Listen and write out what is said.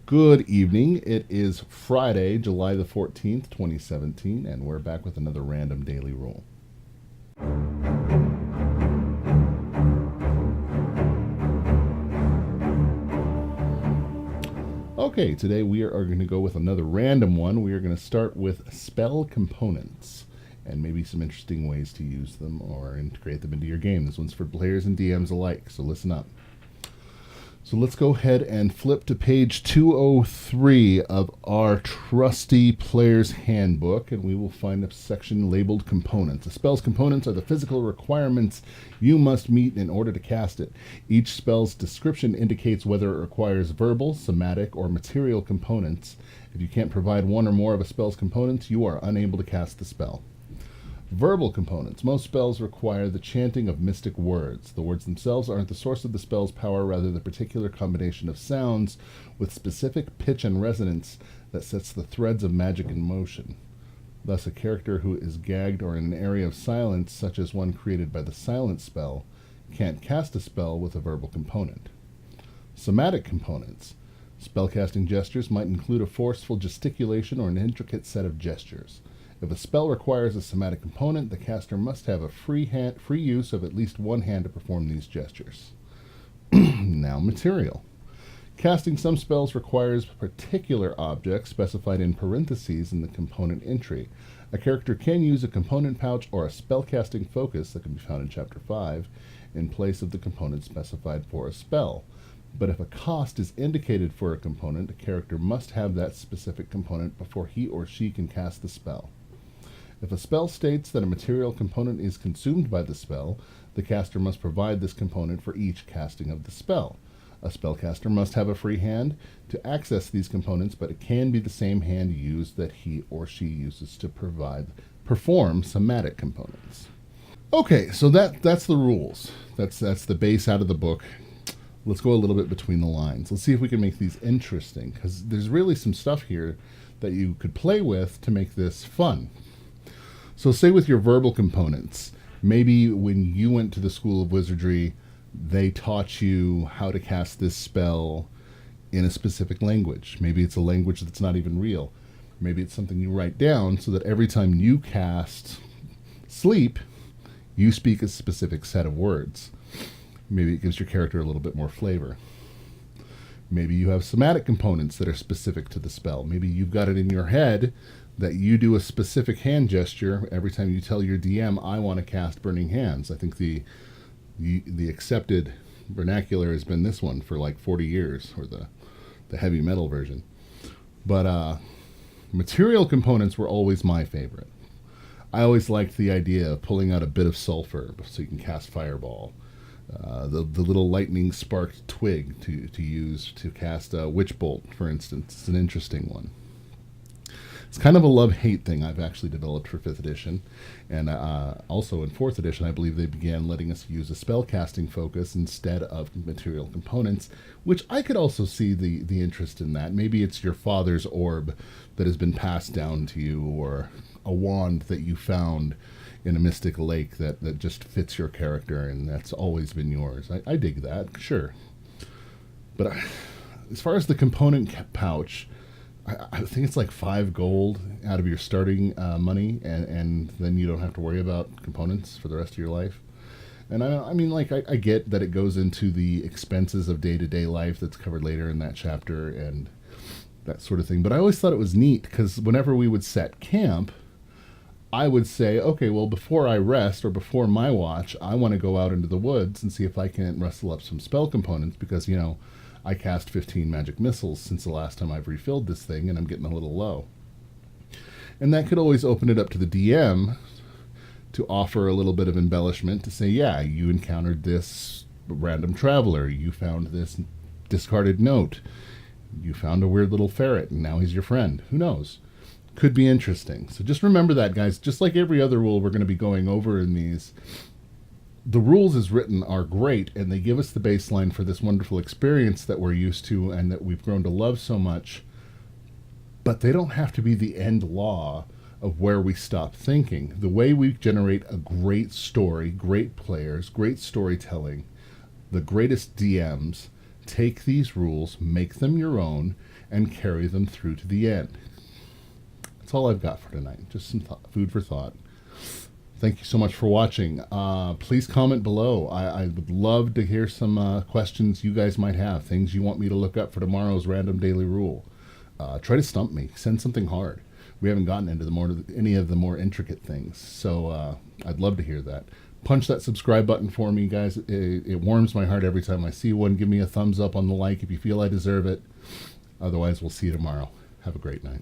Good evening. It is Friday, July the 14th, 2017, and we're back with another random daily rule. Okay, today we are going to go with another random one. We are going to start with spell components and maybe some interesting ways to use them or integrate them into your game. This one's for players and DMs alike, so listen up. So let's go ahead and flip to page 203 of our trusty player's handbook, and we will find a section labeled components. A spell's components are the physical requirements you must meet in order to cast it. Each spell's description indicates whether it requires verbal, somatic, or material components. If you can't provide one or more of a spell's components, you are unable to cast the spell. Verbal components. Most spells require the chanting of mystic words. The words themselves aren't the source of the spell's power, rather the particular combination of sounds with specific pitch and resonance that sets the threads of magic in motion. Thus, a character who is gagged or in an area of silence, such as one created by the silence spell, can't cast a spell with a verbal component. Somatic components. Spellcasting gestures might include a forceful gesticulation or an intricate set of gestures. If a spell requires a somatic component, the caster must have a free use of at least one hand to perform these gestures. Now, material. Casting some spells requires particular objects specified in parentheses in the component entry. A character can use a component pouch or a spellcasting focus that can be found in Chapter 5 in place of the component specified for a spell. But if a cost is indicated for a component, a character must have that specific component before he or she can cast the spell. If a spell states that a material component is consumed by the spell, the caster must provide this component for each casting of the spell. A spellcaster must have a free hand to access these components, but it can be the same hand used that he or she uses to perform somatic components. Okay, so that's the rules. That's the base out of the book. Let's go a little bit between the lines. Let's see if we can make these interesting, because there's really some stuff here that you could play with to make this fun. So say with your verbal components, maybe when you went to the School of Wizardry, they taught you how to cast this spell in a specific language. Maybe it's a language that's not even real. Maybe it's something you write down so that every time you cast sleep, you speak a specific set of words. Maybe it gives your character a little bit more flavor. Maybe you have somatic components that are specific to the spell. Maybe you've got it in your head that you do a specific hand gesture every time you tell your DM, I want to cast Burning Hands. I think the accepted vernacular has been this one for like 40 years, or the heavy metal version. But material components were always my favorite. I always liked the idea of pulling out a bit of sulfur so you can cast Fireball. The little lightning sparked twig to use to cast Witch Bolt, for instance. It's an interesting one. It's kind of a love-hate thing I've actually developed for 5th edition. And also in 4th edition, I believe they began letting us use a spellcasting focus instead of material components, which I could also see the interest in that. Maybe it's your father's orb that has been passed down to you, or a wand that you found in a mystic lake that just fits your character, and that's always been yours. I dig that, sure. But as far as the component pouch, I think it's like 5 gold out of your starting money, and then you don't have to worry about components for the rest of your life. And I mean, like, I get that it goes into the expenses of day-to-day life that's covered later in that chapter and that sort of thing. But I always thought it was neat, because whenever we would set camp, I would say, okay, well, before I rest or before my watch, I want to go out into the woods and see if I can rustle up some spell components, because, I cast 15 magic missiles since the last time I've refilled this thing, and I'm getting a little low. And that could always open it up to the DM to offer a little bit of embellishment to say, yeah, you encountered this random traveler, you found this discarded note, you found a weird little ferret, and now he's your friend. Who knows? Could be interesting. So just remember that, guys. Just like every other rule we're going to be going over in these, the rules as written are great, and they give us the baseline for this wonderful experience that we're used to and that we've grown to love so much, but they don't have to be the end law of where we stop thinking. The way we generate a great story, great players, great storytelling, the greatest DMs take these rules, make them your own, and carry them through to the end. That's all I've got for tonight. Just some food for thought. Thank you so much for watching. Please comment below. I would love to hear some questions you guys might have, things you want me to look up for tomorrow's random daily rule. Try to stump me. Send something hard. We haven't gotten into any of the more intricate things, so I'd love to hear that. Punch that subscribe button for me, guys. It warms my heart every time I see one. Give me a thumbs up on the like if you feel I deserve it. Otherwise, we'll see you tomorrow. Have a great night.